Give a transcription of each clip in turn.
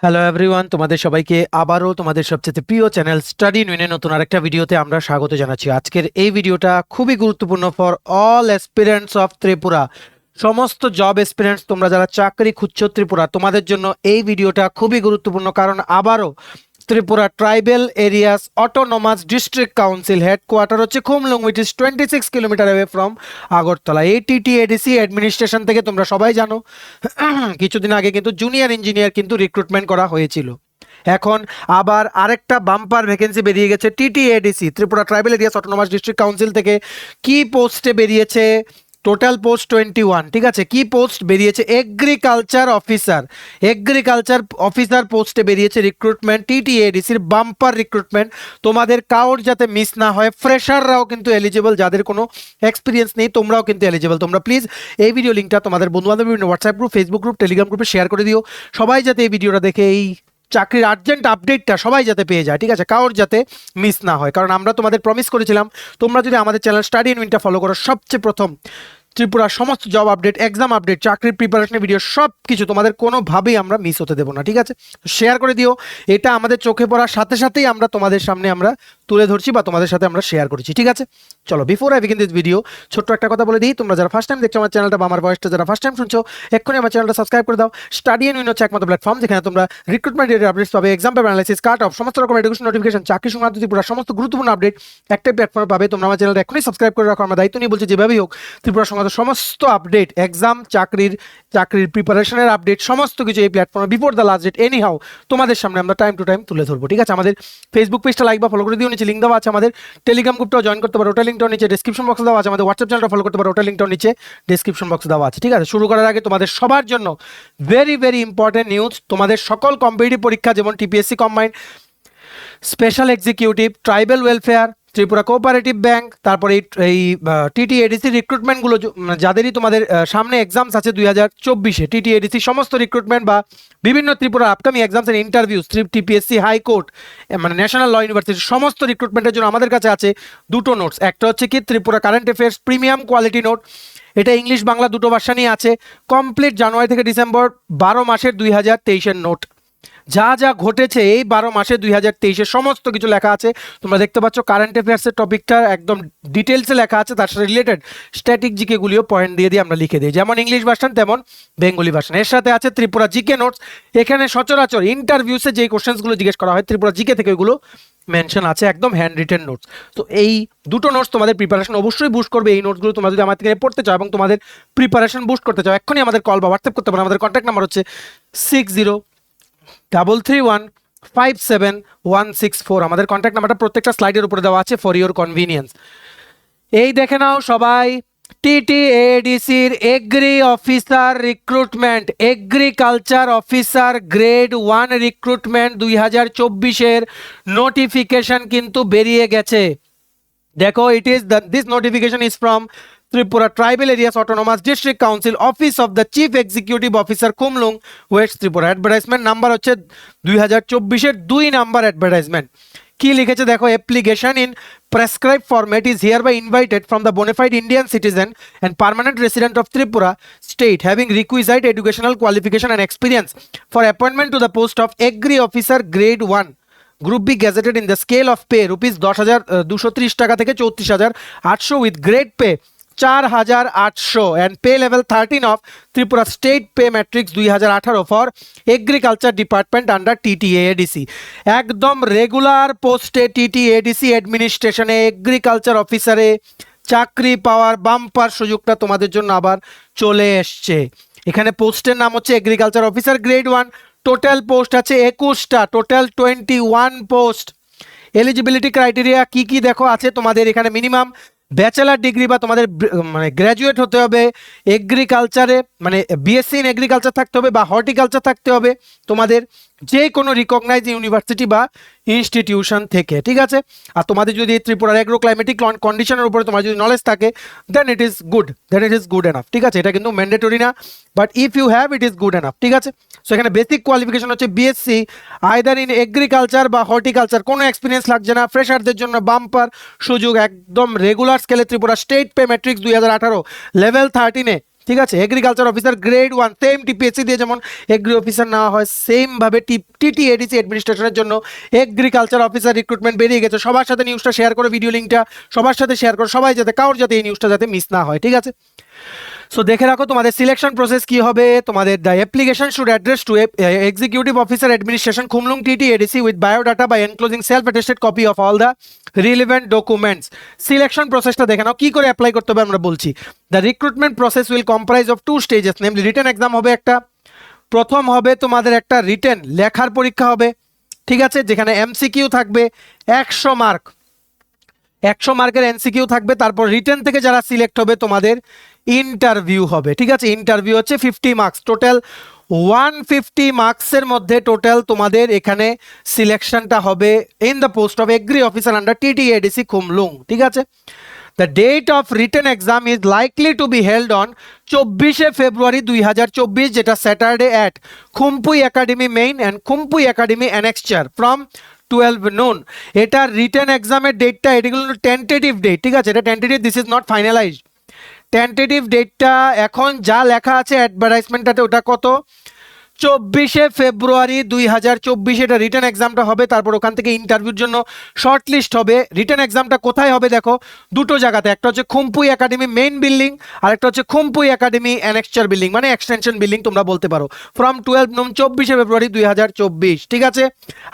Hello everyone, তোমাদের সবাইকে আবারও তোমাদের সবচেয়ে প্রিয় চ্যানেল স্টাডি ইন নতুন আরেকটা ভিডিওতে আমরা স্বাগত জানাচ্ছি। আজকের এই ভিডিওটা খুবই গুরুত্বপূর্ণ for all aspirants of Tripura. সমস্ত জব এসপিরেন্টস, তোমরা যারা চাকরি খুঁজছো ত্রিপুরা, তোমাদের জন্য এই ভিডিওটা খুবই গুরুত্বপূর্ণ, কারণ আবারও Tripura tribal areas autonomous district council headquarter হচ্ছে Khumulwng, which is 26 kilometre away from Agartala. এই টিটিএডিসি অ্যাডমিনিস্ট্রেশন থেকে তোমরা সবাই জানো কিছুদিন আগে কিন্তু জুনিয়র ইঞ্জিনিয়ার কিন্তু রিক্রুটমেন্ট করা হয়েছিল। এখন আবার আরেকটা বাম্পার ভ্যাকেন্সি বেরিয়ে গেছে TTADC Tripura tribal areas autonomous district council থেকে। কি পোস্টে বেরিয়েছে? টোটাল পোস্ট 21, ঠিক আছে। কি পোস্ট বেরিয়েছে? এগ্রিকালচার অফিসার পোস্টে বেরিয়েছে রিক্রুটমেন্ট, টিটিএডিসির বাম্পার রিক্রুটমেন্ট। তোমাদের কাউর যাতে মিস না হয়, ফ্রেশাররাও কিন্তু এলিজিবল, যাদের কোনো এক্সপিরিয়েন্স নেই তোমরাও কিন্তু এলিজিবল। তোমরা প্লিজ এই ভিডিও লিঙ্কটা তোমাদের বন্ধুবান্ধব বিভিন্ন WhatsApp group, Facebook group, Telegram গ্রুপে শেয়ার করে দিও। সবাই যাতে এই ভিডিওটা দেখে এই চাকরির আর্জেন্ট আপডেটটা সবাই যাতে পেয়ে যায়, ঠিক আছে, কারোর যাতে মিস না হয়। কারণ আমরা তোমাদের প্রমিস করেছিলাম, তোমরা যদি আমাদের চ্যানেল স্টাডি ইন উইনটা ফলো করো, সবচেয়ে প্রথম ত্রিপুরার সমস্ত জব আপডেট, এক্সাম আপডেট, চাকরির প্রিপারেশনের ভিডিও সব কিছু তোমাদের কোনোভাবেই আমরা মিস হতে দেবো না, ঠিক আছে। শেয়ার করে দিও। এটা আমাদের চোখে পড়ার সাথে সাথেই আমরা তোমাদের সামনে আমরা তুলে ধরছি বা তোমাদের সাথে আমরা শেয়ার করছি, ঠিক আছে। চলো, before I begin this video, ছোট্ট একটা কথা বলে দিই। তোমরা যারা ফার্স্ট টাইম দেখছো আমার চ্যানেলটা বা আমার ভয়েসটা যারা ফার্স্ট টাইম শুনছো, এক্ষুনি আমার চ্যানেলটা সাবস্ক্রাইব করে দাও। স্টাডি ইন উইন হচ্ছে একমাত্র প্ল্যাটফর্ম যেখানে তোমরা রিক্রুটমেন্ট রিলেটেড আপডেটস পাবে, exam paper analysis, cut off, সমস্ত রকম এডুকেশন নোটিফিকেশন, চাকরি সংক্রান্ত ত্রিপুরা সমস্ত গুরুত্বপূর্ণ আপডেট একটাই প্ল্যাটফর্মে পাবে। তোমরা আমার চ্যানেলটা এখনই সাবস্ক্রাইব করে রাখো। আমার দায়িত্ব নিয়ে বলছি, যেভাবেই হোক ত্রিপুরা সংক্রান্ত সমস্ত আপডেট, এক্সাম, চাকরির প্রিপারেশনের আপডেট, সমস্ত কিছু এই প্ল্যাটফর্মে before the last date anyhow তোমাদের সামনে আমরা টাইম টু টাইম তুলে ধরবো, ঠিক আছে। আমাদের ফেসবুক পেজটা লাইক বা ফলো করে দিও, নিচে লিঙ্ক দেওয়া আছে। আমাদের টেলিগ্রাম গ্রুপটাও জয়েন করতে পারো, ওটা লিঙ্কটাও নিচে ডেসক্রিপশন বক্সে দেওয়া আছে। আমাদের হোয়াটসঅ্যাপ চ্যানেলটা ফলো করতে পারো, ওটা লিঙ্কটাও নিচে ডেসক্রিপশন বক্সে দেওয়া আছে, ঠিক আছে। শুরু করার আগে তোমাদের সবার জন্য ভেরি ভেরি ইম্পর্টেন্ট নিউজ। তোমাদের সকল কম্পিটিটিভ পরীক্ষা, যেমন TPSC combined, special executive, tribal welfare, Tripura cooperative bank, তারপরে এই টিটিএডিসি রিক্রুটমেন্টগুলো যাদেরই তোমাদের সামনে এক্সামস আছে 2024-এ, টিটিএডিসি সমস্ত রিক্রুটমেন্ট বা বিভিন্ন ত্রিপুরা আপকামিং এক্সামসের ইন্টারভিউস, টিপিএসসি, হাইকোর্ট, মানে ন্যাশনাল ল ইউনিভার্সিটি, সমস্ত রিক্রুটমেন্টের জন্য আমাদের কাছে আছে দুটো নোটস। একটা হচ্ছে কি Tripura current affairs premium quality note, এটা ইংলিশ বাংলা দুটো ভার্সানই আছে। কমপ্লিট জানুয়ারি থেকে ডিসেম্বর 12 মাসের 2023-এর নোট, যা যা ঘটেছে এই 12 মাসে 2023-এ সমস্ত কিছু লেখা আছে। তোমরা দেখতে পাচ্ছ কারেন্ট অ্যাফেয়ার্সের টপিকটা একদম ডিটেলসে লেখা আছে, তার সাথে রিলেটেড স্ট্যাটিক জিকেগুলিও পয়েন্ট দিয়ে দিয়ে আমরা লিখে দিই, যেমন ইংলিশ ভার্সন তেমন বেঙ্গলি ভার্সন। এর সাথে আছে ত্রিপুরা জিকে নোটস। এখানে সচরাচর ইন্টারভিউসে যে কোশ্চেন্সগুলো জিজ্ঞেস করা হয় ত্রিপুরা জিকে থেকে, ওইগুলো মেনশন আছে, একদম হ্যান্ড রিটেন নোটস। তো এই দুটো নোটস তোমাদের প্রিপারেশন অবশ্যই বুস্ট করবে। এই নোটসগুলো তোমরা যদি আমার থেকে পড়তে চাও এবং তোমাদের প্রিপারেশন বুস্ট করতে চাও, এক্ষুনি আমাদের কল বা হোয়াটসঅ্যাপ করতে পারো। আমাদের কন্ট্যাক্ট নাম্বার হচ্ছে 6033157164। আমাদের কন্ট্যাক্ট নাম্বারটা প্রত্যেকটা স্লাইডের উপরে দেওয়া আছে ফর ইওর কনভিনিয়েন্স। এই দেখে নাও সবাই, টিটিএডিসির agri officer recruitment, agriculture officer grade 1 recruitment 2024-এর নোটিফিকেশন কিন্তু বেরিয়ে গেছে। দেখো, this notification is from Tripura Tribal Areas Autonomous District Council, Office of the Chief Executive Officer, Kumlung, West Tripura। Advertisement number হচ্ছে 2024-এর 2 নাম্বার অ্যাডভার্টাইজমেন্ট। কি লিখেছে দেখো, application in prescribe format is hereby invited from the bonafide Indian citizen and permanent resident of Tripura state having requisite educational qualification and experience for appointment to the post of Agri Officer Grade 1, Group B, gazetted in the scale of pay rupees 10,230 টাকা থেকে 34,800 with grade pay 4,800 and pay level 13 of Tripura State Pay Matrix 2018 for Agriculture Department under TTADC। একদম regular পোস্টে TTADC অ্যাডমিনিস্ট্রেশনে agriculture অফিসারে চাকরি পাওয়ার bumper সুযোগটা তোমাদের জন্য আবার চলে এসছে। এখানে পোস্টের নাম হচ্ছে agriculture officer grade 1। Total post আছে 21টা, টোটাল 21 পোস্ট। এলিজিবিলিটি ক্রাইটেরিয়া কি কি দেখো আছে তোমাদের এখানে, মিনিমাম ব্যাচেলার ডিগ্রি বা তোমাদের মানে গ্র্যাজুয়েট হতে হবে এগ্রিকালচারে, মানে বিএসসি ইন এগ্রিকালচার থাকতে হবে বা হর্টিকালচার থাকতে হবে তোমাদের যে কোনো রিকগনাইজ ইউনিভার্সিটি বা ইনস্টিটিউশন থেকে, ঠিক আছে। আর তোমাদের যদি ত্রিপুরার এগ্রো ক্লাইমেটিক কন্ডিশনের উপরে তোমার যদি নলেজ থাকে, then it is good enough, ঠিক আছে। এটা কিন্তু ম্যান্ডেটরি না, but if you have it is good enough, ঠিক আছে। সো এখানে বেসিক কোয়ালিফিকেশন হচ্ছে বিএসসি আইদার ইন এগ্রিকালচার বা হর্টিকালচার, কোনো এক্সপিরিয়েন্স লাগছে না। ফ্রেশারদের জন্য বাম্পার সুযোগ, একদম রেগুলার স্কেলে Tripura state pay matrix 2018 level 13-এ ঠিক আছে, agriculture officer grade 1 same TPSC দিয়ে যেমন এগ্রি অফিসার নেওয়া হয় সেম ভাবে টিটিএডিসি অ্যাডমিনিস্ট্রেশনের জন্য এগ্রিকালচার অফিসার রিক্রুটমেন্ট বেরিয়ে গেছে। সবার সাথে নিউজটা শেয়ার করো, ভিডিও লিঙ্কটা সবার সাথে শেয়ার করো, সবাই যাতে কারোর যাতে এই নিউজটা যাতে মিস না হয়। ঠিক আছে, সো দেখে রাখো তোমাদের সিলেকশন প্রসেস কি হবে। তোমাদের the application should address to executive officer administration Khumulwng TTADC with biodata by enclosing self attested copy of all the relevant documents. Selection প্রসেসটা দেখে নাও কি করে অ্যাপ্লাই করতে হবে আমরা বলছি। The recruitment process will comprise of 2 stages, namely written exam হবে একটা, প্রথম হবে তোমাদের একটা রিটেন লেখার পরীক্ষা হবে। ঠিক আছে, যেখানে এমসিকিউ থাকবে 100 মার্ক, 100 মার্কের এমসিকিউ থাকবে। তারপর রিটেন থেকে যারা সিলেক্ট হবে তোমাদের ইন্টারভিউ হবে। ঠিক আছে, ইন্টারভিউ হচ্ছে 50 মার্কস, টোটাল 150 মার্কসের মধ্যে টোটাল তোমাদের এখানে সিলেকশনটা হবে in the post of agri officer under TTADC Khumulwng. ঠিক আছে, the date of written exam is likely to be held on 24শে ফেব্রুয়ারি 2024, যেটা Saturday at Khumpui academy main and Khumpui academy annexure from 12 noon। এটা রিটেন এক্সামের ডেটটা, এগুলো টেন্টেটিভ ডেট। ঠিক আছে, এটা tentative, this is not finalised. Tentative ডেটটা এখন যা লেখা আছে অ্যাডভার্টাইজমেন্টটাতে ওটা কত, 24শে ফেব্রুয়ারি 2024 এটা রিটেন এক্সামটা হবে। তারপর ওখান থেকে ইন্টারভিউর জন্য শর্ট লিস্ট হবে। রিটেন এক্সামটা কোথায় হবে দেখো, দুটো জায়গাতে, একটা হচ্ছে খুমপুই একাডেমি মেইন বিল্ডিং আর একটা হচ্ছে খুমপুই একাডেমি অ্যানেক্সচার বিল্ডিং, মানে এক্সটেনশন বিল্ডিং তোমরা বলতে পারো, ফ্রম 12 noon 24শে ফেব্রুয়ারি 2024। ঠিক আছে,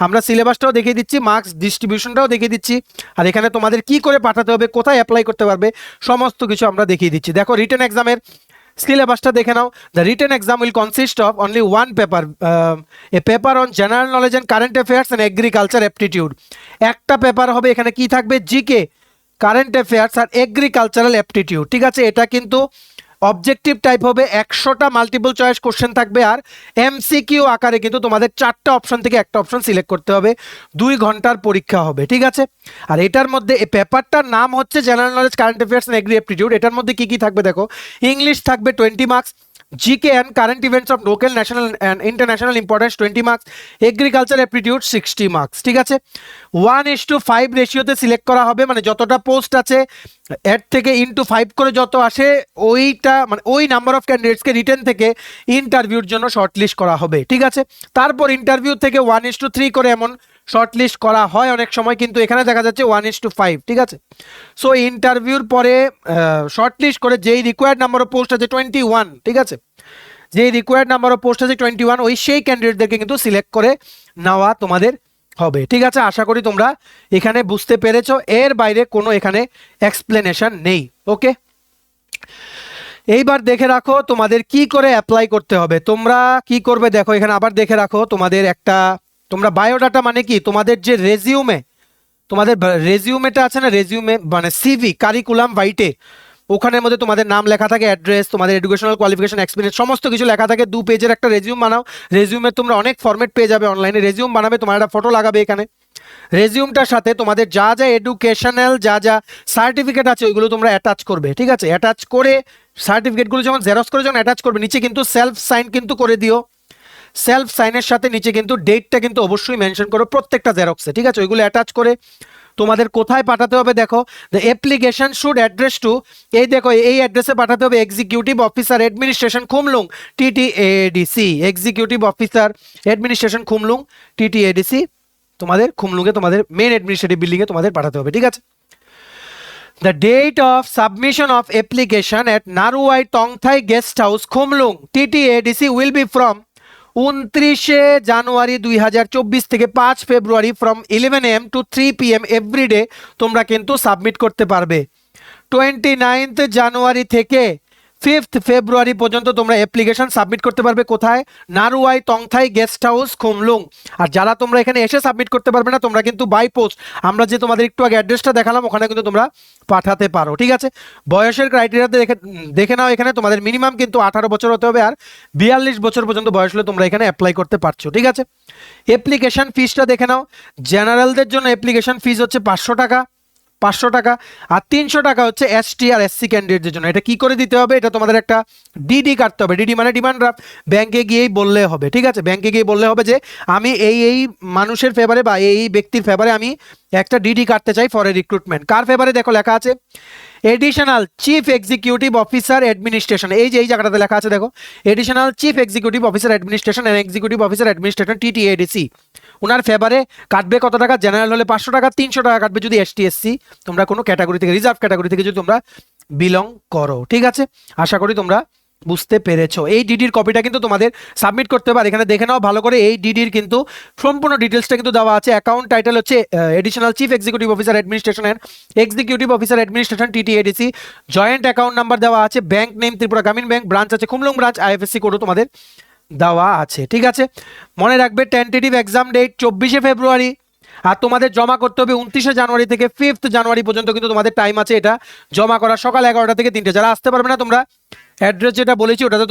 আমরা সিলেবাসটাও দেখিয়ে দিচ্ছি, মার্কস ডিস্ট্রিবিউশনটাও দেখিয়ে দিচ্ছি, আর এখানে তোমাদের কি করে পাঠাতে হবে, কোথায় অ্যাপ্লাই করতে পারবে, সমস্ত কিছু আমরা দেখিয়ে দিচ্ছি। দেখো রিটেন এক্সামের সিলেবাসটা দেখে নাও। The written exam will consist of only one paper, a paper on general knowledge and current affairs and agriculture aptitude. একটা পেপার হবে, এখানে কি থাকবে, জিকে, কারেন্ট অ্যাফেয়ার্স আর এগ্রিকালচারাল অ্যাপটিটিউড। ঠিক আছে, এটা কিন্তু অবজেক্টিভ টাইপ হবে, 100টা মাল্টিপল চয়েস কোশ্চেন থাকবে, আর এমসিকিউ আকারে কিন্তু তোমাদের 4টা অপশন থেকে একটা অপশন সিলেক্ট করতে হবে, 2 ঘন্টার পরীক্ষা হবে। ঠিক আছে, আর এটার মধ্যে এই পেপারটার নাম হচ্ছে general knowledge current affairs and agri aptitude. এটার মধ্যে কি কি থাকবে দেখো, ইংলিশ থাকবে 20 marks, GK and current events of local national and international importance 20 marks, agriculture aptitude 60 marks. ঠিক আছে, 1:5 রেশিওতে সিলেক্ট করা হবে, মানে যতটা পোস্ট আছে এর থেকে ইনটু 5 করে যত আসে ওইটা, মানে ওই নাম্বার অফ ক্যান্ডিডেটসকে রিটেন থেকে ইন্টারভিউর জন্য শর্টলিস্ট করা হবে। ঠিক আছে, তারপর ইন্টারভিউ থেকে 1:3 করে এমন শর্টলিস্ট করা হয় অনেক সময়, কিন্তু এখানে দেখা যাচ্ছে 1:5। ঠিক আছে, সো ইন্টারভিউর পরে শর্টলিস্ট করে যেই রিকোয়ার্ড নাম্বার অফ পোস্ট আছে 21, ঠিক আছে, যেই রিকোয়ার্ড নাম্বার অফ পোস্ট আছে 21, ওই সেই ক্যান্ডিডেটদেরকে কিন্তু সিলেক্ট করে নেওয়া তোমাদের হবে। ঠিক আছে, আশা করি তোমরা এখানে বুঝতে পেরেছো, এর বাইরে কোনো এখানে এক্সপ্লেনেশন নেই। ওকে, এইবার দেখে রাখো তোমাদের কি করে অ্যাপ্লাই করতে হবে। তোমরা কি করবে দেখো, এখানে আবার দেখে রাখো তোমাদের একটা, তোমরা বায়োডাটা মানে কি, তোমাদের যে রেজিউমে, তোমাদের রেজিউমেটা আছে না, রেজিউমে মানে সিভি, কারিকুলাম ভাইটে, ওখানের মধ্যে তোমাদের নাম লেখা থাকে, অ্যাড্রেস, তোমাদের এডুকেশনাল কোয়ালিফিকেশন, এক্সপিরিয়েন্স, সমস্ত কিছু লেখা থাকে। 2 পেজের একটা রেজিউম বানাও। রেজিউমে তোমরা অনেক ফরম্যাট পেয়ে যাবে অনলাইনে। রেজিউম বানাবে, তোমার একটা ফটো লাগাবে এখানে। রেজিউমটার সাথে তোমাদের যা যা এডুকেশনাল যা যা সার্টিফিকেট আছে ওইগুলো তোমরা অ্যাটাচ করবে। ঠিক আছে, অ্যাটাচ করে সার্টিফিকেটগুলো যখন জেরক্স করে যখন অ্যাটাচ করবে, নিচে কিন্তু সেলফ সাইন কিন্তু করে দিও। সেলফ সাইনের সাথে নিচে কিন্তু ডেটটা কিন্তু অবশ্যই মেনশন করো প্রত্যেকটা জেরক্সে। ঠিক আছে, ওইগুলো অ্যাটাচ করে তোমাদের কোথায় পাঠাতে হবে দেখো, the application should address to, এই দেখো এই অ্যাড্রেসে পাঠাতে হবে, executive officer administration Khumulwng TTADC, executive officer administration Khumulwng TTADC, তোমাদের খুমলুঙে তোমাদের মেন অ্যাডমিনিস্ট্রেটিভ বিল্ডিংয়ে তোমাদের পাঠাতে হবে। ঠিক আছে, the date of submission of application at Naruwai Tongthai Guest House Khumlung TTADC will be from 29শে জানুয়ারি 2024 থেকে 5 ফেব্রুয়ারি from 11 AM to 3 PM every day তোমরা কিন্তু সাবমিট করতে পারবে। 29 জানুয়ারি থেকে 5 ফেব্রুয়ারি পর্যন্ত তোমরা অ্যাপ্লিকেশন সাবমিট করতে পারবে। কোথায়? নারুয়াই তংথাই গেস্ট হাউস খুমলুং। আর যারা তোমরা এখানে এসে সাবমিট করতে পারবে না, তোমরা কিন্তু বাই পোস্ট, আমরা যে তোমাদের একটু আগে অ্যাড্রেসটা দেখালাম ওখানে কিন্তু তোমরা পাঠাতে পারো। ঠিক আছে, বয়সের ক্রাইটেরিয়াতে দেখে নাও, এখানে তোমাদের মিনিমাম কিন্তু 18 বছর হতে হবে, আর 42 বছর পর্যন্ত বয়স হলে তোমরা এখানে অ্যাপ্লাই করতে পারছো। ঠিক আছে, অ্যাপ্লিকেশন ফিসটা দেখে নাও। জেনারেলদের জন্য অ্যাপ্লিকেশন ফিস হচ্ছে 500 টাকা, 500 টাকা, আর 300 টাকা হচ্ছে এসটি আর এসসি ক্যান্ডিডেটদের জন্য। এটা কি করে দিতে হবে? এটা তোমাদের একটা ডিডি কাটতে হবে। ডিডি মানে ডিমান্ড ড্রাফট। ব্যাংকে গিয়েই বললে হবে। ঠিক আছে, ব্যাংকে গিয়ে বললে হবে যে আমি এই মানুষের ফেভারে বা এই ব্যক্তির ফেভারে আমি একটা ডিডি কাটতে চাই ফর এ রিক্রুটমেন্ট। কার ফেভারে? দেখো লেখা আছে additional chief executive officer administration, এই যে এই জায়গাটাতে লেখা আছে দেখো, additional chief executive officer administration and executive officer administration TTADC, ওনার ফেভারে কাটবে কত টাকা? জেনারেল হলে 500 টাকা, 300 টাকা কাটবে যদি এসটি এসসি তোমরা কোনো ক্যাটাগরি থেকে, রিজার্ভ ক্যাটাগরি থেকে যদি তোমরা বিলং করো। ঠিক আছে, আশা করি তোমরা বুঝতে পেরেছো। এই ডিডির কপিটা কিন্তু তোমাদের সাবমিট করতে পারে, এখানে দেখে নাও ভালো করে। এই ডিডির কিন্তু সম্পূর্ণ ডিটেলসটা কিন্তু দেওয়া আছে। অ্যাকাউন্ট টাইটেল হচ্ছে additional chief executive officer administration and executive officer administration TTADC, joint account number দেওয়া আছে, ব্যাংক নেম ত্রিপুরা গ্রামীণ ব্যাংক, ব্রাঞ্চ আছে খুমলুং ব্রাঞ্চ, আইএফএসসি কোডও তোমাদের দেওয়া আছে। ঠিক আছে, মনে রাখবে টেন্টেটিভ এক্সাম ডেট 24শে ফেব্রুয়ারি, আর তোমাদের জমা করতে হবে 29শে জানুয়ারি থেকে 5th জানুয়ারি পর্যন্ত কিন্তু তোমাদের টাইম আছে এটা জমা করা, সকাল 11টা থেকে 3টে। যারা আসতে পারবে না তোমরা অ্যাড্রেস যেটা বলেছি ওটাতে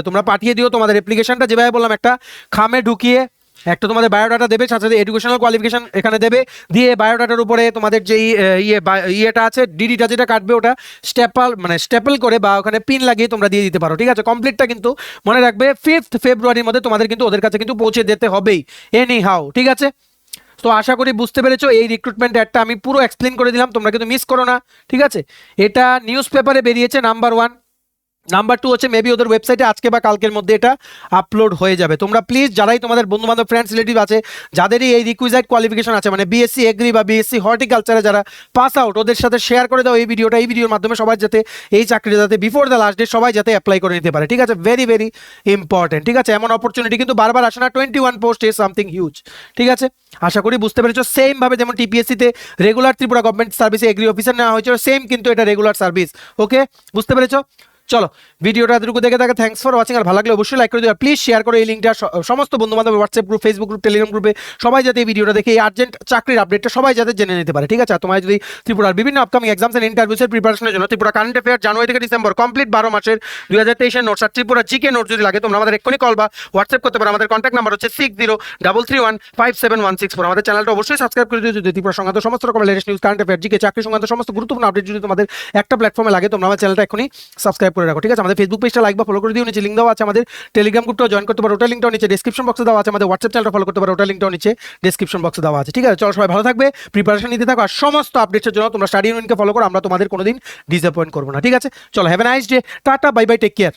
তোমরা পাঠিয়ে দিও তোমাদের অ্যাপ্লিকেশনটা, যেভাবে বললাম একটা খামে ঢুকিয়ে একটা তোমাদের বায়োডাটা দেবে, সাথে সাথে এডুকেশনাল কোয়ালিফিকেশন এখানে দেবে, দিয়ে বায়োডাটার উপরে তোমাদের যেই ইয়েটা আছে ডিডিটা যেটা কাটবে ওটা স্টেপল করে বা ওখানে পিন লাগিয়ে তোমরা দিয়ে দিতে পারো। ঠিক আছে, কমপ্লিটটা কিন্তু মনে রাখবে 5th ফেব্রুয়ারির মধ্যে তোমাদের কিন্তু ওদের কাছে কিন্তু পৌঁছে দিতে হবেই এনি হাউ। ঠিক আছে, তো আশা করি বুঝতে পেরেছো। এই রিক্রুটমেন্ট অ্যাডটা আমি পুরো এক্সপ্লেন করে দিলাম, তোমরা কিন্তু মিস করো না। ঠিক আছে, এটা নিউজ পেপারে বেরিয়েছে নাম্বার 1, নাম্বার 2 হচ্ছে মেবি ওদের ওয়েবসাইটে আজকে বা কালকের মধ্যে এটা আপলোড হয়ে যাবে। তোমরা প্লিজ যারাই তোমাদের বন্ধু বান্ধব ফ্রেন্ডস রিলেটিভ আছে যাদেরই এই রিকুইজাইট কোয়ালিফিকেশন আছে, মানে বিএসসি এগ্রি বা বিএসসি হর্টিকালচারে যারা পাস আউট, ওদের সাথে শেয়ার করে দাও এই ভিডিওটা। এই ভিডিওর মাধ্যমে সবাই যাতে এই চাকরিটা যাতে বিফোর দ্য লাস্ট ডেট সবাই যাতে অ্যাপ্লাই করে নিতে পারে। ঠিক আছে, ভেরি ভেরি ইম্পর্টেন্ট। ঠিক আছে, এমন অপরচুনিটি কিন্তু বারবার আসে না, 21 পোস্ট ইজ সামথিং হিউজ। ঠিক আছে, আশা করি বুঝতে পেরেছো। সেম ভাবে যেমন টিপিএসসিতে রেগুলার ত্রিপুরা গভর্নমেন্ট সার্ভিসে এগ্রি অফিসার নেওয়া হয়েছে, সেম কিন্তু এটা রেগুলার সার্ভিস। ওকে, বুঝতে পেরেছো। চলো ভিডিওটা এতটুকু দেখে থাকে, থ্যাঙ্কস ফর ওয়াচিং। আর ভালো লাগলে অবশ্যই লাইক করে দিও, প্লিজ শেয়ার করো এই লিঙ্কটা সমস্ত বন্ধু বান্ধব WhatsApp group, Facebook group, Telegram গ্রুপে সবাই যাতে এই ভিডিওটা দেখে এই আর্জেন্ট চাকরির আপডেটটা সবাই যাতে জেনে নিতে পারে। ঠিক আছে, আর তোমার যদি ত্রিপুরার বিভিন্ন আপকামিং এক্সামস এন্ড ইন্টারভিউসের প্রিপারেশনের জন্য ত্রিপুরা কারেন্ট অ্যাফেয়ার জানুয়ারি থেকে ডিসেম্বর কমপ্লিট 12 মাসের 2023 নোটস আর ত্রিপুরা জিকে নোট যদি লাগে তোমরা আমাদের এক্ষুনি কল বা হোয়াটসঅ্যাপ করতে পারো। আমাদের কন্ট্যাক্ট নাম্বার হচ্ছে 6033157164। আমাদের চ্যানেলটা অবশ্যই সাবস্ক্রাইব করে দিও যদি ত্রিপুরা সংক্রান্ত সমস্ত রকমের latest news, current affair, GK, চাকরি সংক্রান্ত সমস্ত গুরুত্বপূর্ণ আপডেট যদি তোমাদের একটা প্ল্যাটফর্মে লাগে তোমরা আমার চ্যানেলটা এখনই সাবস্ক্রাইব করে রাখো। ঠিক আছে, আমাদের ফেসবুক পেজটা লাইক বা ফলো করে দিও, নিচে লিঙ্ক দেওয়া আছে। আমাদের টেলিগ্রাম গ্রুপটাও জয়েন করতে পারো, ওটা লিঙ্কটাও নিচে ডেসক্রিপশন বক্সে দেওয়া আছে। আমাদের হোয়াটসঅ্যাপ চ্যানেলটা ফলো করতে পারো, ওটা লিঙ্কটাও নিচে ডেসক্রিপশন বক্সে দেওয়া আছে। ঠিক আছে, চলো সবাই ভালো থাকবে, প্রিপারেশন নিতে থাকো, আর সমস্ত আপডেটসের জন্য তোমরা স্টাডি ইউনিয়নকে ফলো করো, আমরা তোমাদের কোনোদিন ডিসঅ্যাপয়েন্ট করবো না। ঠিক আছে, চলো হ্যাভ এ নাইস ডে, টাটা, বাই বাই, টেক কেয়ার।